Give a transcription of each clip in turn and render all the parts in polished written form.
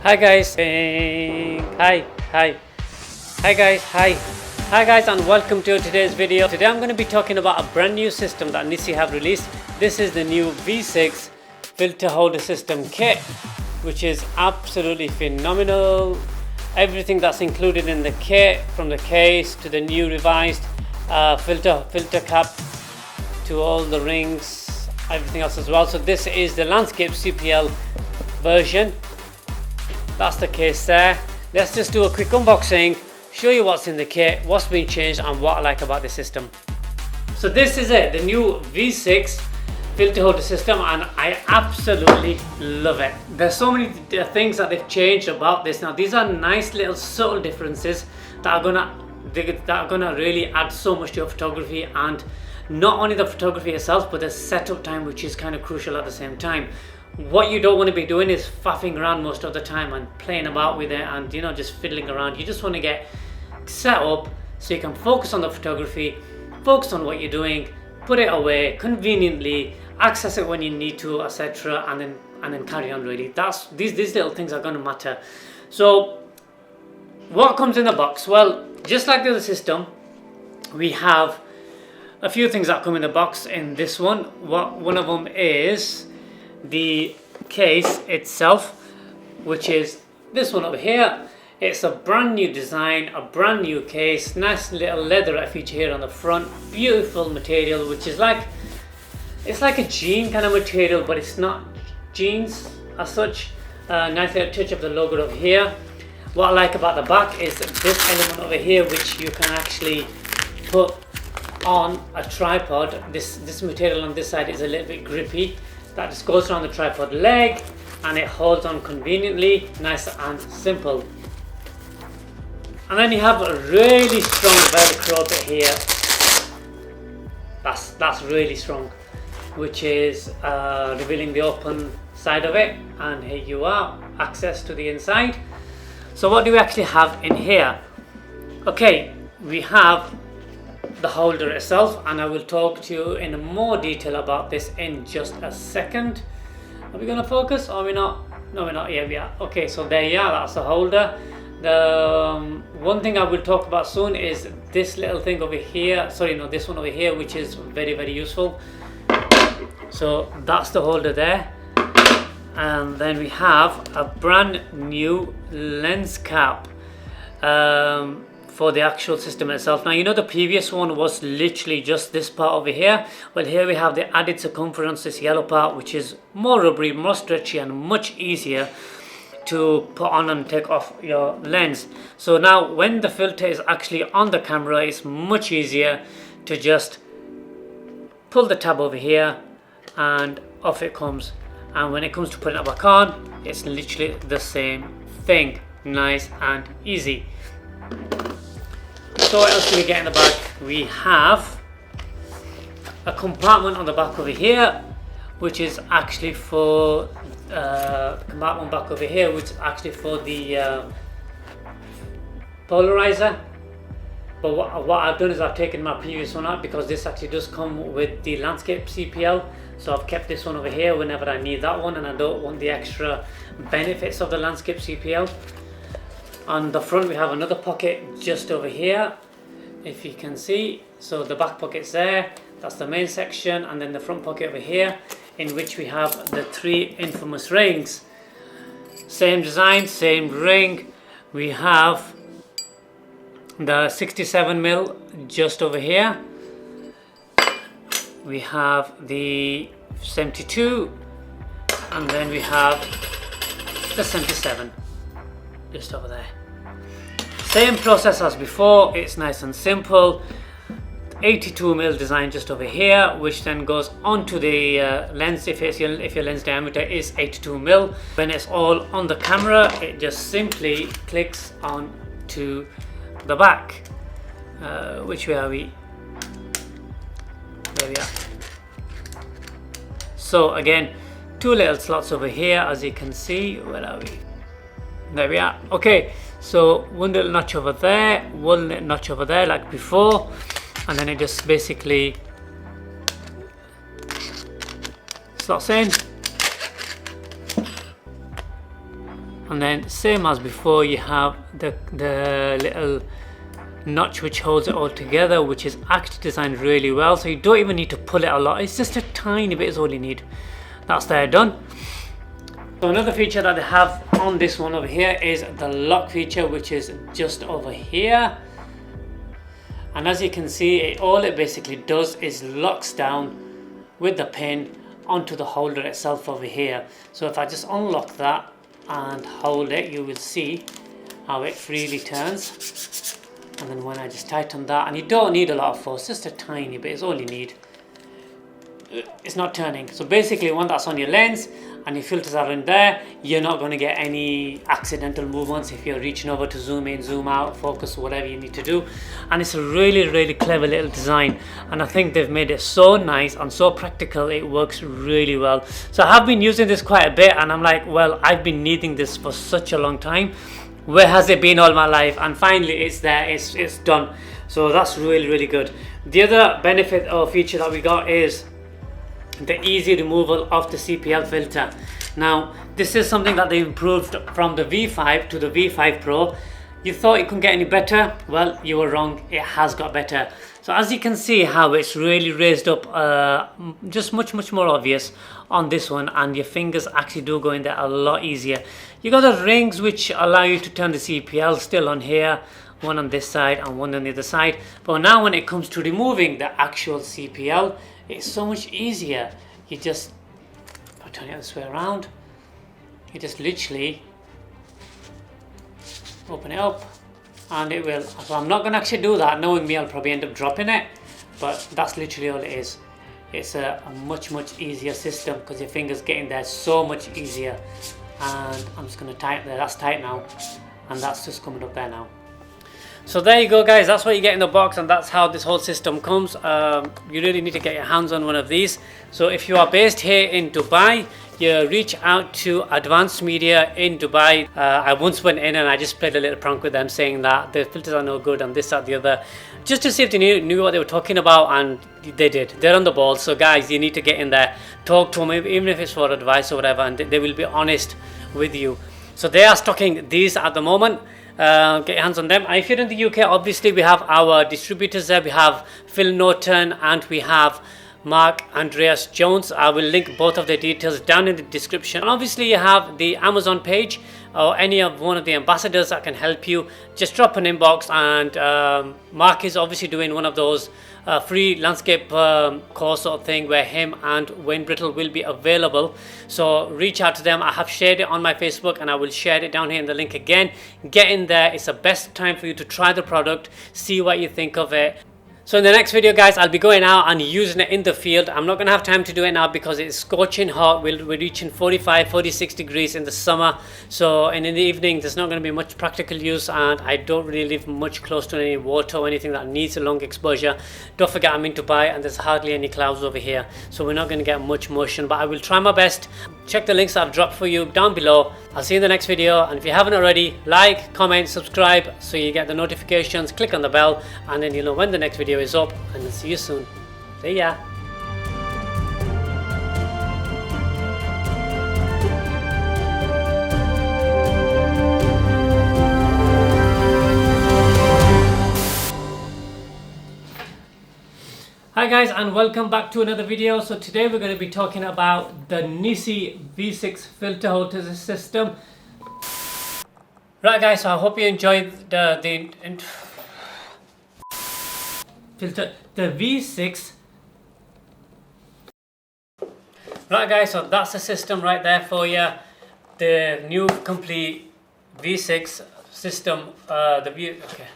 Hi guys, hi guys, and welcome to today's video. Today I'm going to be talking about a brand new system that Nisi have released. This is the new V6 filter holder system kit, which is absolutely phenomenal. Everything that's included in the kit, from the case to the new revised filter cap to all the rings, everything else as well. So this is the landscape CPL version. That's the case there. Let's just do a quick unboxing, show you what's in the kit, what's been changed, and what I like about the system. So this is it, the new V6 filter holder system, and I absolutely love it. There's so many things that they've changed about this. Now these are nice little subtle differences that are gonna really add so much to your photography, and not only the photography itself, but the setup time, which is kind of crucial at the same time. What you don't want to be doing is faffing around most of the time and playing about with it and just fiddling around. You just want to get set up so you can focus on the photography, focus on what you're doing, put it away conveniently, access it when you need to, etc., and then carry on. Really, that's these little things are going to matter. So what comes in the box? Well, just like the other system, we have a few things that come in the box in this one. One of them is the case itself, which is this one over here. It's a brand new design, a brand new case, nice little leather feature here on the front, beautiful material, which is it's like a jean kind of material, but it's not jeans as such. Nice little touch of the logo over here. What I like about the back is this element over here, which you can actually put on a tripod. This material on this side is a little bit grippy. That just goes around the tripod leg and it holds on conveniently, nice and simple. And then you have a really strong velcro bit here. That's really strong, which is revealing the open side of it, and here you are, access to the inside. So what do we actually have in here? Okay, we have the holder itself, and I will talk to you in more detail about this in just a second. Are we going to focus or are we not? No, we're not. Yeah, we are. Okay, so there you are, that's the holder. The one thing I will talk about soon is this little thing over here, this one over here, which is very, very useful. So that's the holder there, and then we have a brand new lens cap for the actual system itself. Now the previous one was literally just this part over here. Well, here we have the added circumference, this yellow part, which is more rubbery, more stretchy, and much easier to put on and take off your lens. So now when the filter is actually on the camera, it's much easier to just pull the tab over here and off it comes. And when it comes to putting it back on, it's literally the same thing, nice and easy. So what else do we get in the back? We have a compartment on the back over here, which is actually for compartment back over here, which is actually for the polarizer. But what I've done is I've taken my previous one out, because this actually does come with the landscape CPL. So I've kept this one over here whenever I need that one, and I don't want the extra benefits of the landscape CPL. On the front we have another pocket just over here, if you can see. So the back pocket's there, that's the main section, and then the front pocket over here, in which we have the 3 infamous rings. Same design, same ring. We have the 67mm just over here. We have the 72, and then we have the 77 just over there. Same process as before, it's nice and simple. 82mm design just over here, which then goes onto the lens if your lens diameter is 82mm. When it's all on the camera, it just simply clicks on to the back. Which way are we? There we are. So again, 2 little slots over here, as you can see. Where are we? There we are. Okay, so 1 little notch over there, 1 little notch over there like before, and then it just basically slots in, and and then same as before, you have the little notch which holds it all together, which is actually designed really well, so you don't even need to pull it a lot. It's just a tiny bit is all you need. That's there, done. So another feature that they have on this one over here is the lock feature, which is just over here. And as you can see, all it basically does is locks down with the pin onto the holder itself over here. So if I just unlock that and hold it, you will see how it freely turns. And then when I just tighten that, and you don't need a lot of force, just a tiny bit is all you need. It's not turning. So basically, when that's on your lens and your filters are in there, you're not going to get any accidental movements if you're reaching over to zoom in, zoom out, focus, whatever you need to do. And it's a really clever little design, and I think they've made it so nice and so practical. It works really well. So I have been using this quite a bit, and I'm like, well, I've been needing this for such a long time. Where has it been all my life? And finally it's there, it's done. So that's really good. The other benefit or feature that we got is the easy removal of the CPL filter. Now this is something that they improved from the V5 to the V5 Pro. You thought it couldn't get any better? Well, you were wrong, it has got better. So as you can see how it's really raised up, just much more obvious on this one, and your fingers actually do go in there a lot easier. You got the rings which allow you to turn the CPL still on here, one on this side and one on the other side. But now when it comes to removing the actual CPL, it's so much easier. You just, I'll turn it this way around, you just literally open it up and it will. So I'm not going to actually do that, knowing me I'll probably end up dropping it, but that's literally all it is. It's a much easier system because your fingers get in there so much easier. And I'm just going to tighten there, that's tight now, and that's just coming up there now. So there you go guys, that's what you get in the box, and that's how this whole system comes. You really need to get your hands on one of these. So if you are based here in Dubai, you reach out to Advanced Media in Dubai. I once went in and I just played a little prank with them, saying that the filters are no good and this, that, the other, just to see if they knew what they were talking about, and they did. They're on the ball. So guys, you need to get in there, talk to them, even if it's for advice or whatever, and they will be honest with you. So they are stocking these at the moment. Get your hands on them. And if you're in the UK, obviously we have our distributors there. We have Phil Norton and we have Mark Andreas Jones. I will link both of the details down in the description. And obviously you have the Amazon page, or any of one of the ambassadors that can help you. Just drop an inbox, and Mark is obviously doing one of those free landscape course sort of thing where him and Wayne Brittle will be available. So reach out to them. I have shared it on my Facebook, and I will share it down here in the link again. Get in there. It's the best time for you to try the product, see what you think of it. So in the next video guys, I'll be going out and using it in the field. I'm not going to have time to do it now because it's scorching hot. We're reaching 45, 46 degrees in the summer. So, and in the evening, there's not going to be much practical use, and I don't really live much close to any water or anything that needs a long exposure. Don't forget I'm in Dubai and there's hardly any clouds over here. So we're not going to get much motion, but I will try my best. Check the links I've dropped for you down below. I'll see you in the next video. And if you haven't already, like, comment, subscribe so you get the notifications. Click on the bell and then you'll know when the next video is up, and I'll see you soon. See ya. Hi guys, and welcome back to another video. So today we're going to be talking about the Nisi V6 filter holder system. Right guys, so I hope you enjoyed the V6. Right guys, so that's the system right there for you. The new complete V6 system. Okay.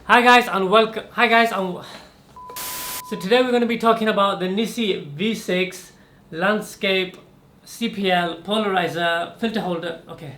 Hi guys and welcome. So today we're going to be talking about the Nisi V6 landscape CPL polarizer filter holder. Okay.